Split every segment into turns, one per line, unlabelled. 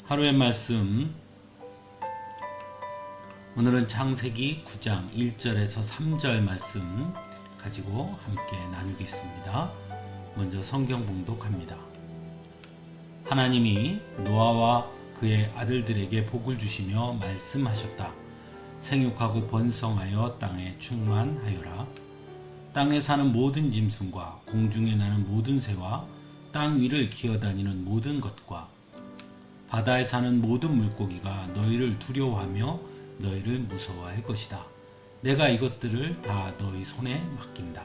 하루의 말씀, 오늘은 창세기 9장 1절에서 3절 말씀 가지고 함께 나누겠습니다. 먼저 성경 봉독합니다. 하나님이 노아와 그의 아들들에게 복을 주시며 말씀하셨다. 생육하고 번성하여 땅에 충만하여라. 땅에 사는 모든 짐승과 공중에 나는 모든 새와 땅 위를 기어다니는 모든 것과 바다에 사는 모든 물고기가 너희를 두려워하며 너희를 무서워할 것이다. 내가 이것들을 다 너희 손에 맡긴다.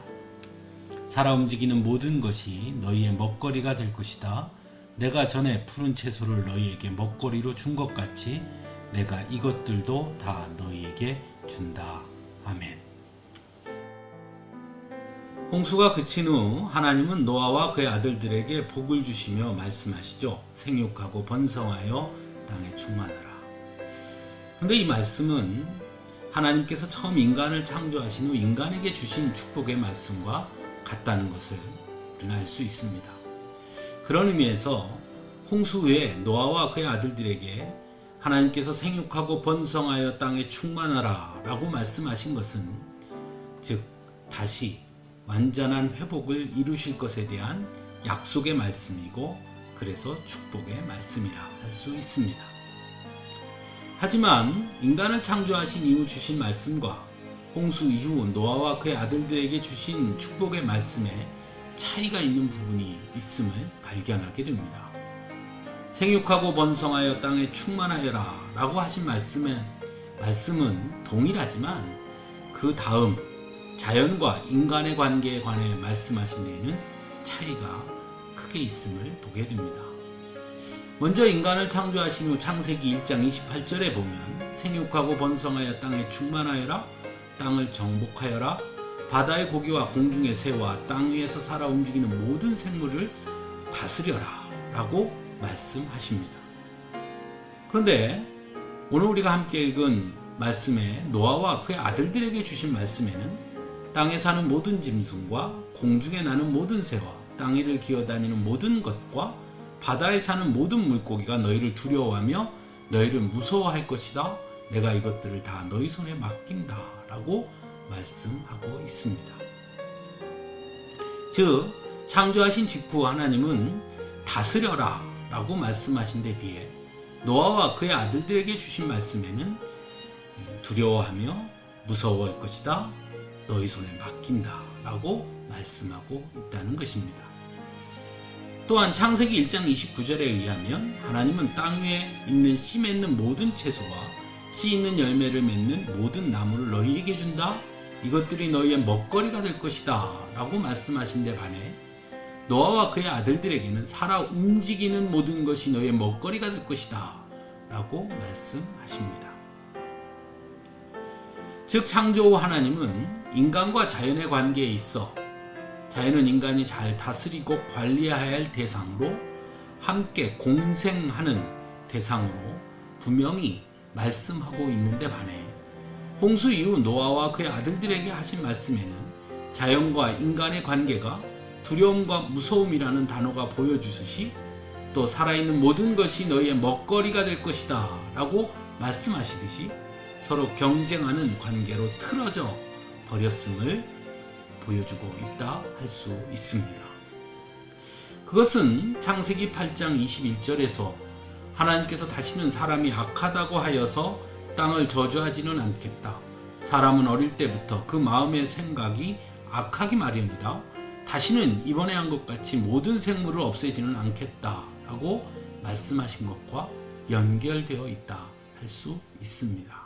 살아 움직이는 모든 것이 너희의 먹거리가 될 것이다. 내가 전에 푸른 채소를 너희에게 먹거리로 준 것 같이 내가 이것들도 다 너희에게 준다. 아멘. 홍수가 그친 후 하나님은 노아와 그의 아들들에게 복을 주시며 말씀하시죠. 생육하고 번성하여 땅에 충만하라. 그런데 이 말씀은 하나님께서 처음 인간을 창조하신 후 인간에게 주신 축복의 말씀과 같다는 것을 우리는 알 수 있습니다. 그런 의미에서 홍수 후에 노아와 그의 아들들에게 하나님께서 생육하고 번성하여 땅에 충만하라 라고 말씀하신 것은 즉 다시 완전한 회복을 이루실 것에 대한 약속의 말씀이고 그래서 축복의 말씀이라 할 수 있습니다. 하지만 인간을 창조하신 이후 주신 말씀과 홍수 이후 노아와 그의 아들들에게 주신 축복의 말씀에 차이가 있는 부분이 있음을 발견하게 됩니다. 생육하고 번성하여 땅에 충만하여라 라고 하신 말씀은 동일하지만 그 다음 자연과 인간의 관계에 관해 말씀하신 데에는 차이가 크게 있음을 보게 됩니다. 먼저 인간을 창조하신 후 창세기 1장 28절에 보면 생육하고 번성하여 땅에 충만하여라, 땅을 정복하여라, 바다의 고기와 공중의 새와 땅 위에서 살아 움직이는 모든 생물을 다스려라 라고 말씀하십니다. 그런데 오늘 우리가 함께 읽은 말씀에 노아와 그의 아들들에게 주신 말씀에는 땅에 사는 모든 짐승과 공중에 나는 모든 새와 땅 위를 기어다니는 모든 것과 바다에 사는 모든 물고기가 너희를 두려워하며 너희를 무서워할 것이다. 내가 이것들을 다 너희 손에 맡긴다 라고 말씀하고 있습니다. 즉 창조하신 직후 하나님은 다스려라 라고 말씀하신 데 비해 노아와 그의 아들들에게 주신 말씀에는 두려워하며 무서워할 것이다. 너희 손에 맡긴다 라고 말씀하고 있다는 것입니다. 또한 창세기 1장 29절에 의하면 하나님은 땅 위에 있는 씨 맺는 모든 채소와 씨 있는 열매를 맺는 모든 나무를 너희에게 준다. 이것들이 너희의 먹거리가 될 것이다 라고 말씀하신 데 반해 노아와 그의 아들들에게는 살아 움직이는 모든 것이 너희의 먹거리가 될 것이다 라고 말씀하십니다. 즉 창조 후 하나님은 인간과 자연의 관계에 있어 자연은 인간이 잘 다스리고 관리해야 할 대상으로 함께 공생하는 대상으로 분명히 말씀하고 있는데 반해 홍수 이후 노아와 그의 아들들에게 하신 말씀에는 자연과 인간의 관계가 두려움과 무서움이라는 단어가 보여주듯이 또 살아있는 모든 것이 너희의 먹거리가 될 것이다 라고 말씀하시듯이 서로 경쟁하는 관계로 틀어져 버렸음을 보여주고 있다 할 수 있습니다. 그것은 창세기 8장 21절에서 하나님께서 다시는 사람이 악하다고 하여서 땅을 저주하지는 않겠다. 사람은 어릴 때부터 그 마음의 생각이 악하기 마련이다. 다시는 이번에 한 것 같이 모든 생물을 없애지는 않겠다 라고 말씀하신 것과 연결되어 있다 할 수 있습니다.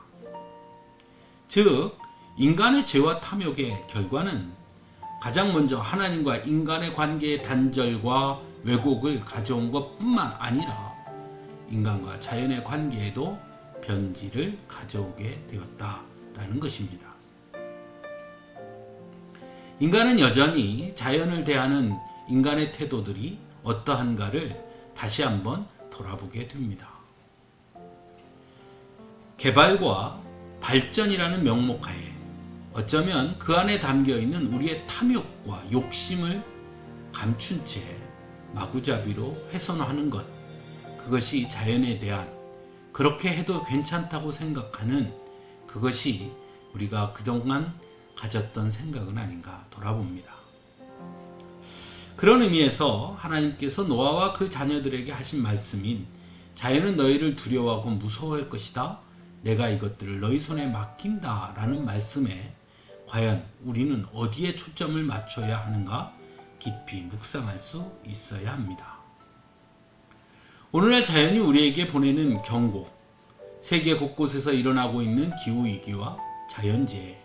즉 인간의 죄와 탐욕의 결과는 가장 먼저 하나님과 인간의 관계의 단절과 왜곡을 가져온 것뿐만 아니라 인간과 자연의 관계에도 변질을 가져오게 되었다라는 것입니다. 인간은 여전히 자연을 대하는 인간의 태도들이 어떠한가를 다시 한번 돌아보게 됩니다. 개발과 발전이라는 명목하에 어쩌면 그 안에 담겨있는 우리의 탐욕과 욕심을 감춘 채 마구잡이로 훼손하는 것, 그것이 자연에 대한 그렇게 해도 괜찮다고 생각하는 그것이 우리가 그동안 가졌던 생각은 아닌가 돌아봅니다. 그런 의미에서 하나님께서 노아와 그 자녀들에게 하신 말씀인 자연은 너희를 두려워하고 무서워할 것이다. 내가 이것들을 너희 손에 맡긴다 라는 말씀에 과연 우리는 어디에 초점을 맞춰야 하는가 깊이 묵상할 수 있어야 합니다. 오늘날 자연이 우리에게 보내는 경고, 세계 곳곳에서 일어나고 있는 기후위기와 자연재해,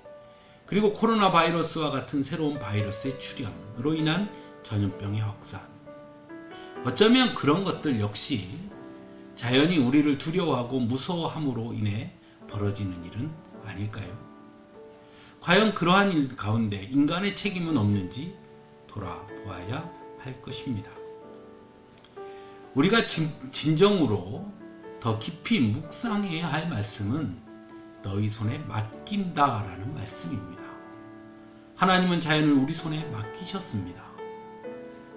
그리고 코로나 바이러스와 같은 새로운 바이러스의 출현으로 인한 전염병의 확산, 어쩌면 그런 것들 역시 자연이 우리를 두려워하고 무서워함으로 인해 벌어지는 일은 아닐까요? 과연 그러한 일 가운데 인간의 책임은 없는지 돌아보아야 할 것입니다. 우리가 진정으로 더 깊이 묵상해야 할 말씀은 너희 손에 맡긴다라는 말씀입니다. 하나님은 자연을 우리 손에 맡기셨습니다.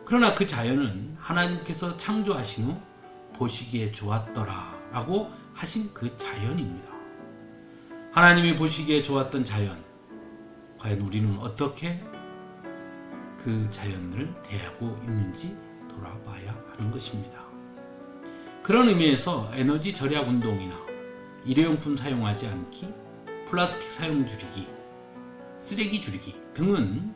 그러나 그 자연은 하나님께서 창조하신 후 보시기에 좋았더라 라고 하신 그 자연입니다. 하나님이 보시기에 좋았던 자연, 과연 우리는 어떻게 그 자연을 대하고 있는지 돌아봐야 하는 것입니다. 그런 의미에서 에너지 절약 운동이나 일회용품 사용하지 않기, 플라스틱 사용 줄이기, 쓰레기 줄이기 등은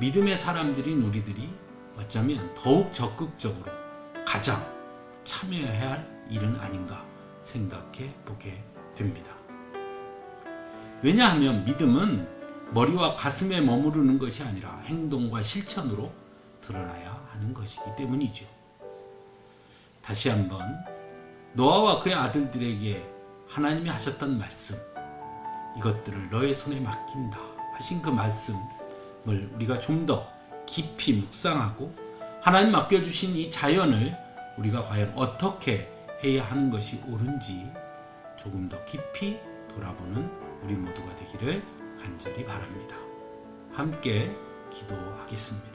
믿음의 사람들인 우리들이 어쩌면 더욱 적극적으로 가장 참여해야 할 일은 아닌가 생각해 보게 됩니다. 왜냐하면 믿음은 머리와 가슴에 머무르는 것이 아니라 행동과 실천으로 드러나야 하는 것이기 때문이죠. 다시 한번 노아와 그의 아들들에게 하나님이 하셨던 말씀, 이것들을 너의 손에 맡긴다 하신 그 말씀을 우리가 좀 더 깊이 묵상하고 하나님 맡겨주신 이 자연을 우리가 과연 어떻게 해야 하는 것이 옳은지 조금 더 깊이 돌아보는 우리 모두가 되기를 간절히 바랍니다. 함께 기도하겠습니다.